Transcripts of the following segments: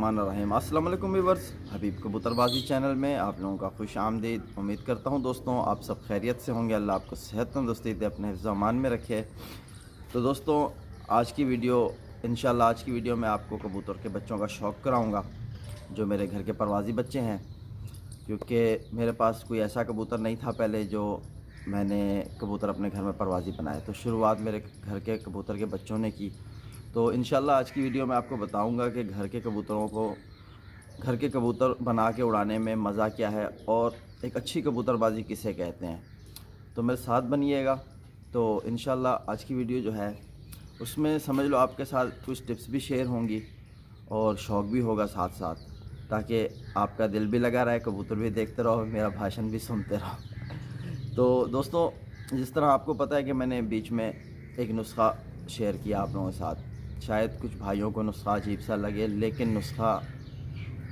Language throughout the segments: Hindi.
बिस्मिल्लाहिर्रहमानिर्रहीम। अस्सलाम वालेकुम व्यूअर्स, हबीब कबूतरबाजी चैनल में आप लोगों का खुश आमदीद। उम्मीद करता हूँ दोस्तों आप सब खैरियत से होंगे। अल्लाह आपको सेहत तंदुरुस्ती दे, अपने हिफ्ज़ अमान में रखे। तो दोस्तों आज की वीडियो में आपको कबूतर के बच्चों का शौक़ कराऊँगा जो मेरे घर के परवाज़ी बच्चे हैं, क्योंकि मेरे पास कोई ऐसा कबूतर नहीं था पहले जो मैंने कबूतर अपने घर में परवाज़ी बनाए। तो शुरुआत मेरे घर के कबूतर के बच्चों ने की। तो इंशाल्लाह आज की वीडियो में आपको बताऊंगा कि घर के कबूतर बना के उड़ाने में मज़ा क्या है और एक अच्छी कबूतरबाजी किसे कहते हैं। तो मेरे साथ बनिएगा। तो इंशाल्लाह आज की वीडियो जो है उसमें समझ लो आपके साथ कुछ टिप्स भी शेयर होंगी और शौक़ भी होगा साथ साथ, ताकि आपका दिल भी लगा रहे, कबूतर भी देखते रहो, मेरा भाषण भी सुनते रहो। तो दोस्तों जिस तरह आपको पता है कि मैंने बीच में एक नुस्खा शेयर किया आप लोगों के साथ, शायद कुछ भाइयों को नुस्खा अजीब सा लगे, लेकिन नुस्खा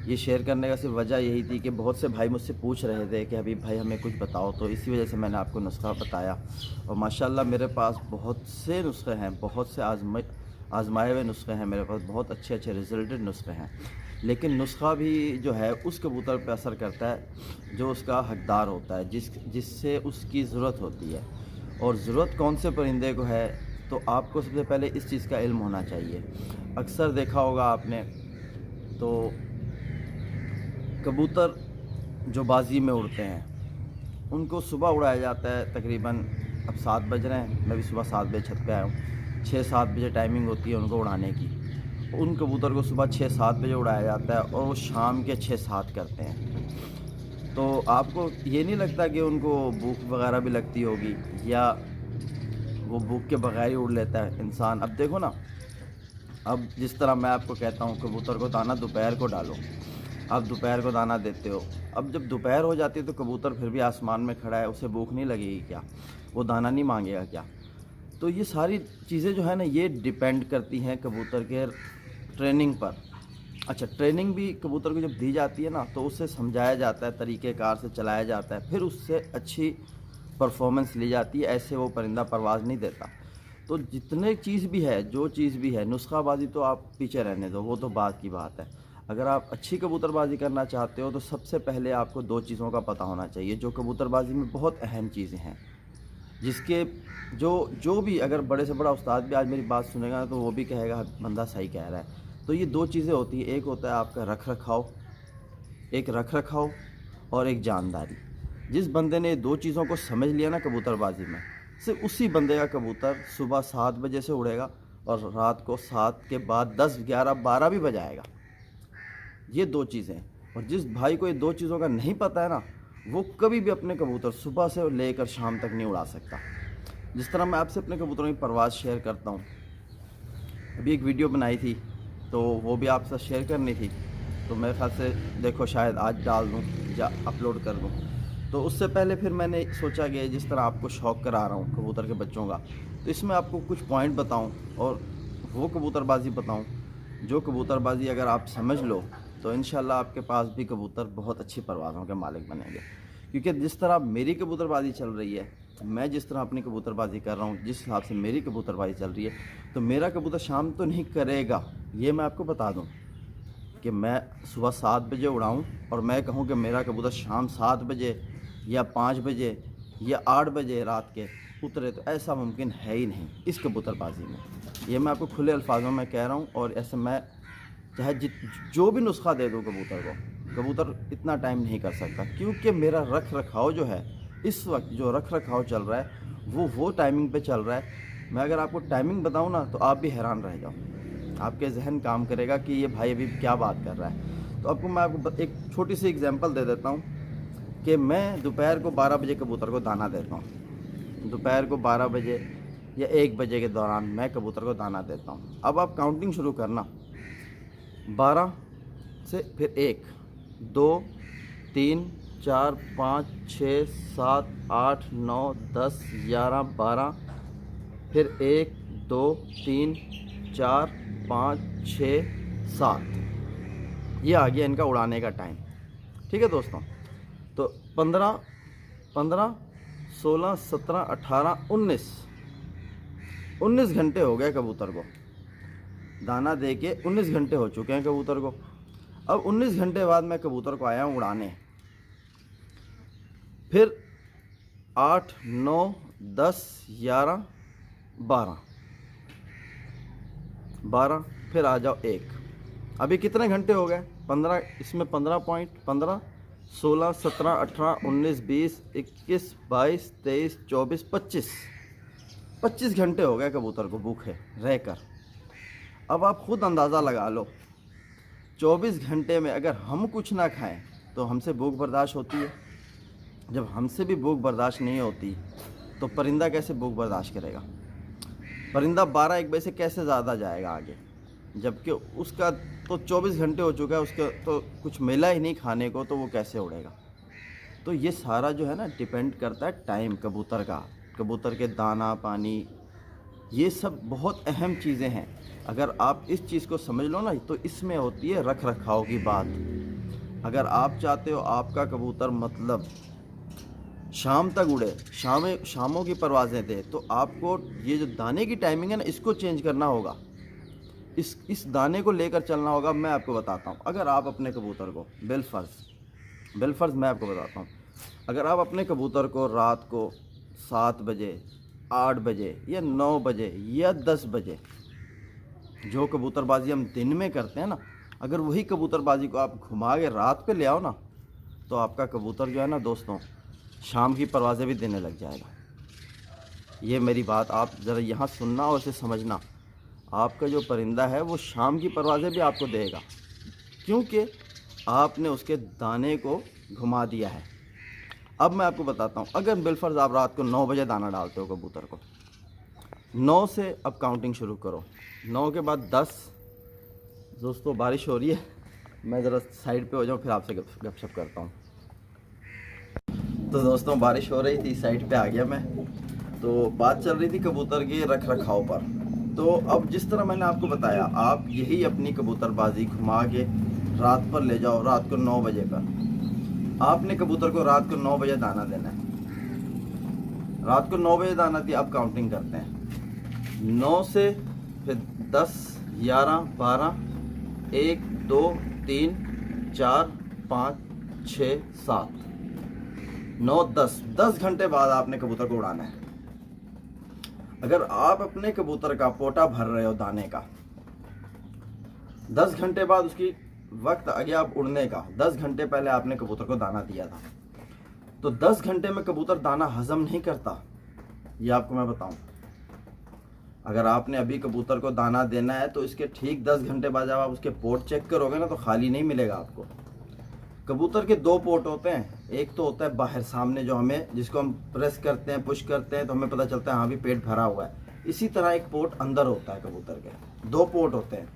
ये शेयर करने का सिर्फ वजह यही थी कि बहुत से भाई मुझसे पूछ रहे थे कि अभी भाई हमें कुछ बताओ, तो इसी वजह से मैंने आपको नुस्खा बताया। और माशाल्लाह मेरे पास बहुत से नुस्खे हैं, बहुत से आजमाए हुए नुस्खे हैं मेरे पास, बहुत अच्छे अच्छे रिजल्टेड नुस्खे हैं। लेकिन नुस्खा भी जो है उस कबूतर पर असर करता है जो उसका हकदार होता है, जिससे उसकी ज़रूरत होती है। और ज़रूरत कौन से परिंदे को है, तो आपको सबसे पहले इस चीज़ का इल्म होना चाहिए। अक्सर देखा होगा आपने तो कबूतर जो बाज़ी में उड़ते हैं उनको सुबह उड़ाया जाता है। तकरीबन अब 7 बज रहे हैं, मैं भी सुबह 7 बजे छत पे आया हूँ। 6-7 बजे टाइमिंग होती है उनको उड़ाने की। उन कबूतर को सुबह 6-7 बजे उड़ाया जाता है और वो शाम के 6-7 करते हैं। तो आपको ये नहीं लगता कि उनको भूख वगैरह भी लगती होगी, या वो भूख के बगैर ही उड़ लेता है इंसान। अब देखो ना, अब जिस तरह मैं आपको कहता हूँ कबूतर को दाना दोपहर को डालो, आप दोपहर को दाना देते हो। अब जब दोपहर हो जाती है तो कबूतर फिर भी आसमान में खड़ा है, उसे भूख नहीं लगेगी क्या? वो दाना नहीं मांगेगा क्या? तो ये सारी चीज़ें जो है ना, ये डिपेंड करती हैं कबूतर के ट्रेनिंग पर। अच्छा, ट्रेनिंग भी कबूतर को जब दी जाती है ना, तो उसे समझाया जाता है, तरीक़ेकार से चलाया जाता है, फिर उससे अच्छी परफॉर्मेंस ली जाती है। ऐसे वो परिंदा परवाज़ नहीं देता। तो जितने चीज़ भी है, जो चीज़ भी है, नुस्खाबाजी तो आप पीछे रहने दो, वो तो बात की बात है। अगर आप अच्छी कबूतरबाजी करना चाहते हो तो सबसे पहले आपको 2 चीज़ों का पता होना चाहिए जो कबूतरबाजी में बहुत अहम चीज़ें हैं, जिसके जो भी अगर बड़े से बड़ा उस्ताद भी आज मेरी बात सुनेगा तो वो भी कहेगा बंदा सही कह रहा है। तो ये 2 चीज़ें होती हैं, एक होता है आपका रख रखाव और एक जानदारी। जिस बंदे ने 2 चीज़ों को समझ लिया ना कबूतरबाजी में, सिर्फ उसी बंदे का कबूतर सुबह 7 बजे से उड़ेगा और रात को 7 के बाद 10, 11, 12 भी बजाएगा। ये 2 चीज़ें। और जिस भाई को ये 2 चीज़ों का नहीं पता है ना, वो कभी भी अपने कबूतर सुबह से लेकर शाम तक नहीं उड़ा सकता। जिस तरह मैं आपसे अपने कबूतरों की परवाज़ शेयर करता हूँ, अभी एक वीडियो बनाई थी तो वो भी आपसे शेयर करनी थी, तो मेरे ख्याल से देखो शायद आज डाल दूँ या अपलोड कर दूँ। तो उससे पहले फिर मैंने सोचा कि जिस तरह आपको शौक़ करा रहा हूँ कबूतर के बच्चों का, तो इसमें आपको कुछ पॉइंट बताऊँ और वो कबूतरबाजी बताऊँ जो कबूतरबाजी अगर आप समझ लो तो इंशाल्लाह आपके पास भी कबूतर बहुत अच्छी परवाज़ों के मालिक बनेंगे। क्योंकि जिस तरह मेरी कबूतरबाजी चल रही है, मैं जिस तरह अपनी कबूतरबाजी कर रहा हूँ, जिस हिसाब से मेरी कबूतरबाजी चल रही है, तो मेरा कबूतर शाम तो नहीं करेगा, ये मैं आपको बता दूँ। कि मैं सुबह 7 बजे उड़ाऊँ और मैं कहूँ कि मेरा कबूतर शाम 7 बजे या 5 बजे या 8 बजे रात के उतरे, तो ऐसा मुमकिन है ही नहीं इस कबूतरबाजी में। ये मैं आपको खुले अल्फाजों में कह रहा हूँ। और ऐसे मैं चाहे जो भी नुस्खा दे दूँ कबूतर को, कबूतर इतना टाइम नहीं कर सकता, क्योंकि मेरा रख रखाव जो है, इस वक्त जो रख रखाव चल रहा है वो टाइमिंग पे चल रहा है। मैं अगर आपको टाइमिंग बताऊँ ना तो आप भी हैरान रह जाओ, आपके जहन काम करेगा कि ये भाई अभी क्या बात कर रहा है। तो मैं आपको एक छोटी सी एग्जांपल दे देता हूँ कि मैं दोपहर को 12 बजे कबूतर को दाना देता हूँ। दोपहर को 12 बजे या 1 बजे के दौरान मैं कबूतर को दाना देता हूँ। अब आप काउंटिंग शुरू करना, 12 से फिर 1, 2, 3, 4, 5, 6, 7, 8, 9, 10, 11, 12, फिर 1, 2, 3, 4, 5, 6, 7। ये आ गया इनका उड़ाने का टाइम। ठीक है दोस्तों, तो 15, 16, 17, 18, 19 घंटे हो गए कबूतर को दाना दे के, 19 घंटे हो चुके हैं कबूतर को। अब 19 घंटे बाद मैं कबूतर को आया हूँ उड़ाने। फिर 8, 9, 10, 11, 12, फिर आ जाओ 1। अभी कितने घंटे हो गए? 15, इसमें 15.15, 16, 17, 18, 19, 20, 21, 22, 23, 24, 25 घंटे हो गए कबूतर को भूखे रहकर। अब आप खुद अंदाज़ा लगा लो, 24 घंटे में अगर हम कुछ ना खाएं तो हमसे भूख बर्दाश्त होती है? जब हमसे भी भूख बर्दाश्त नहीं होती तो परिंदा कैसे भूख बर्दाश्त करेगा? परिंदा 12-1 बजे से कैसे ज़्यादा जाएगा आगे, जबकि उसका तो 24 घंटे हो चुका है, उसका तो कुछ मिला ही नहीं खाने को, तो वो कैसे उड़ेगा? तो ये सारा जो है ना डिपेंड करता है टाइम कबूतर का, कबूतर के दाना पानी, ये सब बहुत अहम चीज़ें हैं। अगर आप इस चीज़ को समझ लो ना, तो इसमें होती है रख रखाव की बात। अगर आप चाहते हो आपका कबूतर मतलब शाम तक उड़े, शामों की परवाज़ें दे, तो आपको ये जो दाने की टाइमिंग है ना, इसको चेंज करना होगा, इस दाने को लेकर चलना होगा। मैं आपको बताता हूँ, अगर आप अपने कबूतर को बिलफर्ज मैं आपको बताता हूँ, अगर आप अपने कबूतर को रात को 7 बजे, 8 बजे या 9 बजे या 10 बजे, जो कबूतरबाजी हम दिन में करते हैं ना, अगर वही कबूतरबाजी को आप घुमा के रात पे ले आओ ना, तो आपका कबूतर जो है ना दोस्तों, शाम की परवाज़ें भी देने लग जाएगा। ये मेरी बात आप ज़रा यहाँ सुनना और इसे समझना। आपका जो परिंदा है वो शाम की परवाज़ें भी आपको देगा, क्योंकि आपने उसके दाने को घुमा दिया है। अब मैं आपको बताता हूँ, अगर बिलफर्ज आप रात को 9 बजे दाना डालते हो कबूतर को, 9 से अब काउंटिंग शुरू करो, 9 के बाद 10। दोस्तों बारिश हो रही है, मैं ज़रा साइड पे हो जाऊँ, फिर आपसे गपशप करता हूँ। तो दोस्तों बारिश हो रही थी, साइड पे आ गया मैं। तो बात चल रही थी कबूतर के रख रखाव पर। तो अब जिस तरह मैंने आपको बताया, आप यही अपनी कबूतरबाजी घुमा के रात पर ले जाओ, रात को 9 बजे पर। आपने कबूतर को रात को 9 बजे दाना देना है, रात को 9 बजे दाना दिया। अब काउंटिंग करते हैं, 9 से फिर 10, 11, 12, 1, 2, 3, 4, 5, 6, 7, 9, 10 घंटे बाद आपने कबूतर को उड़ाना है। अगर आप अपने कबूतर का पोटा भर रहे हो दाने का, 10 घंटे बाद उसकी वक्त आ गया अब उड़ने का। 10 घंटे पहले आपने कबूतर को दाना दिया था, तो 10 घंटे में कबूतर दाना हजम नहीं करता, ये आपको मैं बताऊं। अगर आपने अभी कबूतर को दाना देना है तो इसके ठीक 10 घंटे बाद जब आप उसके पोट चेक करोगे ना, तो खाली नहीं मिलेगा आपको। कबूतर के 2 पोट होते हैं, एक तो होता है बाहर सामने, जो हमें, जिसको हम प्रेस करते हैं, पुश करते हैं, तो हमें पता चलता है हाँ भी पेट भरा हुआ है। इसी तरह एक पोट अंदर होता है कबूतर के, 2 पोट होते हैं।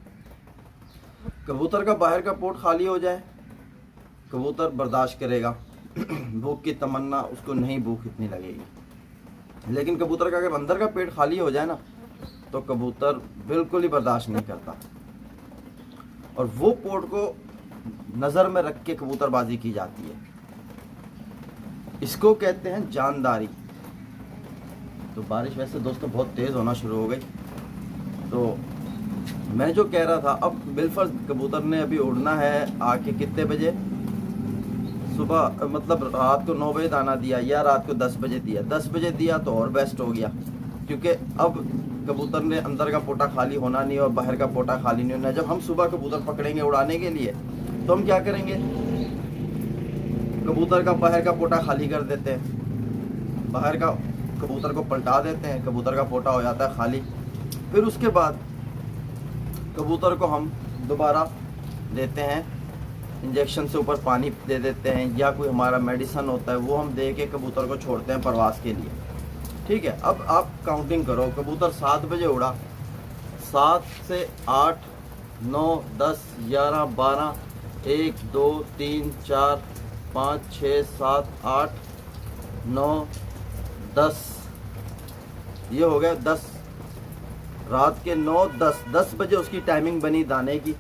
कबूतर का बाहर का पोट खाली हो जाए, कबूतर बर्दाश्त करेगा, भूख की तमन्ना, उसको नहीं भूख इतनी लगेगी। लेकिन कबूतर का अगर अंदर का पेट खाली हो जाए ना, तो कबूतर बिल्कुल ही बर्दाश्त नहीं करता। और वो पोट को नज़र में रख के कबूतरबाजी की जाती है, इसको कहते हैं जानदारी। तो बारिश वैसे दोस्तों बहुत तेज़ होना शुरू हो गई। तो मैं जो कह रहा था, अब बिलफर्ज कबूतर ने अभी उड़ना है आके कितने बजे, सुबह मतलब रात को 9 बजे दाना दिया या रात को 10 बजे दिया। 10 बजे दिया तो और बेस्ट हो गया, क्योंकि अब कबूतर ने अंदर का पोटा खाली होना नहीं और बाहर का पोटा खाली नहीं होना। जब हम सुबह कबूतर पकड़ेंगे उड़ाने के लिए, तो हम क्या करेंगे, कबूतर का बाहर का पोटा खाली कर देते हैं, बाहर का कबूतर को पलटा देते हैं, कबूतर का पोटा हो जाता है खाली। फिर उसके बाद कबूतर को हम दोबारा देते हैं, इंजेक्शन से ऊपर पानी दे देते हैं, या कोई हमारा मेडिसन होता है वो हम दे के कबूतर को छोड़ते हैं प्रवास के लिए। ठीक है, अब आप काउंटिंग करो, कबूतर 7 बजे उड़ा, 7 से 8, 9, 10, 11, 12, 1, 2, 3, 4, 5, 6, 7, 8, 9, 10, ये हो गया 10। रात के 9, 10 बजे उसकी टाइमिंग बनी दाने की,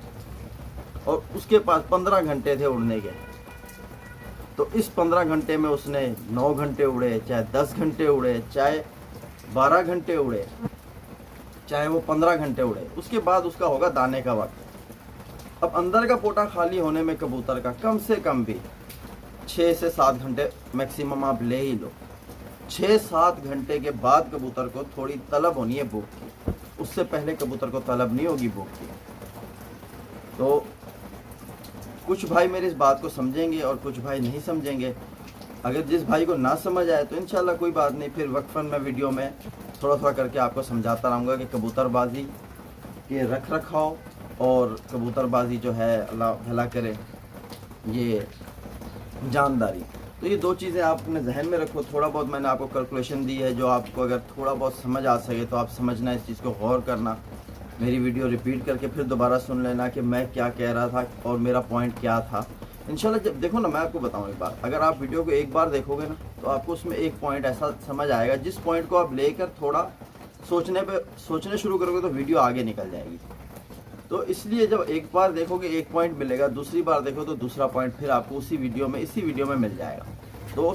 और उसके पास 15 घंटे थे उड़ने के। तो इस 15 घंटे में उसने 9 घंटे उड़े, चाहे 10 घंटे उड़े, चाहे 12 घंटे उड़े, चाहे वो 15 घंटे उड़े, उसके बाद उसका होगा दाने का वक्त। अब अंदर का पोटा खाली होने में कबूतर का कम से कम भी 6 से 7 घंटे मैक्सिमम आप ले ही लो। 6-7 घंटे के बाद कबूतर को थोड़ी तलब होनी है भूख की, उससे पहले कबूतर को तलब नहीं होगी भूख की। तो कुछ भाई मेरी इस बात को समझेंगे और कुछ भाई नहीं समझेंगे। अगर जिस भाई को ना समझ आए तो इंशाल्लाह कोई बात नहीं, फिर वक्फन में वीडियो में थोड़ा थोड़ा करके आपको समझाता रहूँगा कि कबूतरबाजी के रख रखाव और कबूतरबाजी जो है अल्लाह भला करे ये जानदारी, तो ये 2 चीज़ें आप अपने जहन में रखो। थोड़ा बहुत मैंने आपको कैलकुलेशन दी है, जो आपको अगर थोड़ा बहुत समझ आ सके तो आप समझना, इस चीज़ को गौर करना। मेरी वीडियो रिपीट करके फिर दोबारा सुन लेना कि मैं क्या कह रहा था और मेरा पॉइंट क्या था। इंशाल्लाह जब देखो ना, मैं आपको बताऊँ एक बात, अगर आप वीडियो को एक बार देखोगे ना तो आपको उसमें एक पॉइंट ऐसा समझ आएगा, जिस पॉइंट को आप लेकर थोड़ा सोचने शुरू करोगे तो वीडियो आगे निकल जाएगी। तो इसलिए जब एक बार देखोगे एक पॉइंट मिलेगा, दूसरी बार देखो तो दूसरा पॉइंट फिर आपको इसी वीडियो में मिल जाएगा। तो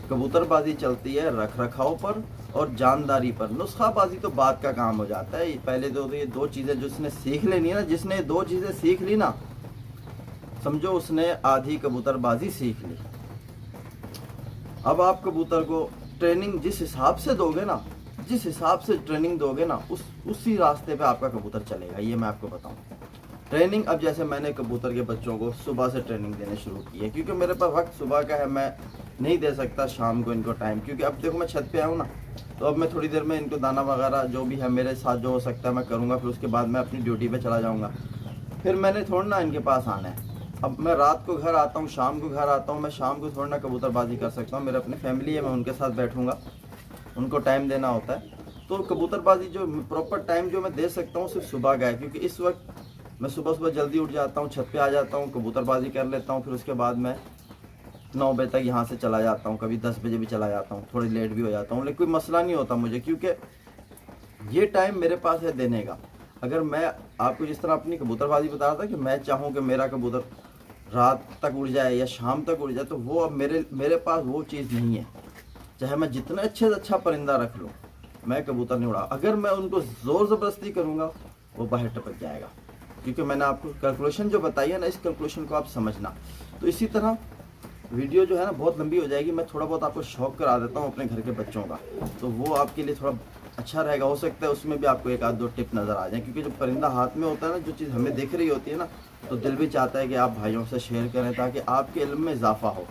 कबूतरबाजी चलती है रख रखाव पर और जानदारी पर। नुस्खाबाजी तो बात का काम हो जाता है। पहले तो ये 2 चीज़ें जिसने सीख लेनी है ना, जिसने 2 चीज़ें सीख ली ना, समझो उसने आधी कबूतरबाजी सीख ली। अब आप कबूतर को ट्रेनिंग जिस हिसाब से दोगे ना, जिस हिसाब से ट्रेनिंग दोगे ना, उसी रास्ते पे आपका कबूतर चलेगा, ये मैं आपको बताऊं। ट्रेनिंग, अब जैसे मैंने कबूतर के बच्चों को सुबह से ट्रेनिंग देने शुरू की है, क्योंकि मेरे पास वक्त सुबह का है, मैं नहीं दे सकता शाम को इनको टाइम, क्योंकि अब देखो मैं छत पे आऊँ ना, तो अब मैं थोड़ी देर में इनको दाना वगैरह जो भी है मेरे साथ जो हो सकता है मैं करूँगा, फिर उसके बाद मैं अपनी ड्यूटी पे चला जाऊँगा। फिर मैंने थोड़ा ना इनके पास आना है। अब मैं रात को घर आता हूँ, शाम को घर आता हूँ, मैं शाम को थोड़ा ना कबूतरबाजी कर सकता हूँ। मेरे अपनी फैमिली है, मैं उनके साथ बैठूँगा, उनको टाइम देना होता है। तो कबूतरबाजी जो प्रॉपर टाइम जो मैं दे सकता हूँ सिर्फ सुबह का है, क्योंकि इस वक्त मैं सुबह जल्दी उठ जाता हूँ, छत पे आ जाता हूँ, कबूतरबाजी कर लेता हूँ, फिर उसके बाद मैं 9 बजे तक यहाँ से चला जाता हूँ, कभी 10 बजे भी चला जाता हूँ, थोड़ी लेट भी हो जाता हूँ, लेकिन कोई मसला नहीं होता मुझे, क्योंकि ये टाइम मेरे पास है देने का। अगर मैं आपको जिस तरह अपनी कबूतरबाजी बता रहा था कि मैं चाहूँ कि मेरा कबूतर रात तक उड़ जाए या शाम तक उड़ जाए, तो वो अब मेरे पास वो चीज़ नहीं है। चाहे मैं जितना अच्छे से अच्छा परिंदा रख लूँ, मैं कबूतर नहीं उड़ा। अगर मैं उनको ज़ोर ज़बरदस्ती करूँगा वो बाहर टपक जाएगा, क्योंकि मैंने आपको कैलकुलेशन जो बताई है ना, इस कैलकुलेशन को आप समझना। तो इसी तरह वीडियो जो है ना बहुत लंबी हो जाएगी, मैं थोड़ा बहुत आपको शौक करा देता हूँ अपने घर के बच्चों का, तो वो आपके लिए थोड़ा अच्छा रहेगा। हो सकता है उसमें भी आपको 1-2 टिप नज़र आ जाए, क्योंकि जो परिंदा हाथ में होता है ना, जो चीज़ हमें दिख रही होती है ना, तो दिल भी चाहता है कि आप भाइयों से शेयर करें ताकि आपके इल्म में इजाफा हो।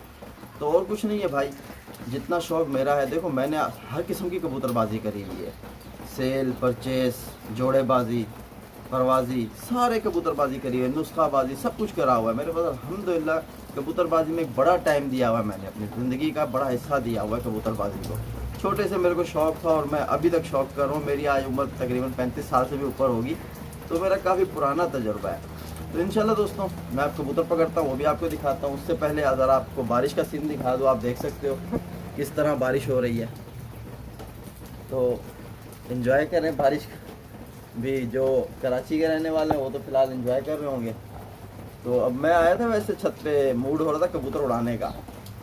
तो और कुछ नहीं है भाई, जितना शौक़ मेरा है, देखो मैंने हर किस्म की कबूतरबाजी करी हुई है, सेल, परचेस, जोड़ेबाजी, परवाजी, सारे कबूतरबाजी करी हुई है, नुस्खाबाजी, सब कुछ करा हुआ है मेरे पास अल्हम्दुलिल्लाह। कबूतरबाजी में एक बड़ा टाइम दिया हुआ है मैंने, अपनी ज़िंदगी का बड़ा हिस्सा दिया हुआ है कबूतरबाजी को। छोटे से मेरे को शौक़ था और मैं अभी तक शौक़ कर रहा हूँ। मेरी आज उम्र तकरीबन 35 साल से भी ऊपर होगी, तो मेरा काफ़ी पुराना तजुर्बा है। तो इंशाल्लाह दोस्तों मैं आप कबूतर पकड़ता हूँ, वो भी आपको दिखाता हूँ। उससे पहले ज़रा आपको बारिश का सीन दिखा दूँ। आप देख सकते हो किस तरह बारिश हो रही है, तो इन्जॉय करें बारिश भी। जो कराची के रहने वाले हैं वो तो फ़िलहाल इन्जॉय कर रहे होंगे। तो अब मैं आया था, वैसे छत पे मूड हो रहा था कबूतर उड़ाने का,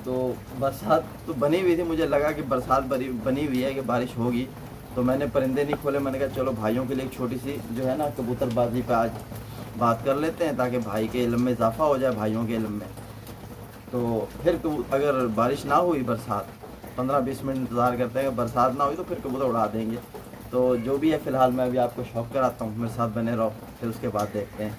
तो बरसात तो बनी हुई थी, मुझे लगा कि बरसात बनी हुई है कि बारिश होगी, तो मैंने परिंदे नहीं खोले। मैंने कहा चलो भाइयों के लिए एक छोटी सी जो है ना कबूतरबाजी पे आज बात कर लेते हैं, ताकि भाई के इल्म में इजाफा हो जाए, भाइयों के इल्म में। तो फिर अगर बारिश ना हुई, बरसात 15-20 मिनट इंतज़ार करते हैं, बरसात ना हुई तो फिर कबूतर उड़ा देंगे। तो जो भी है फ़िलहाल मैं अभी आपको शौक कराता हूँ, मेरे साथ बने रहो, फिर उसके बाद देखते हैं।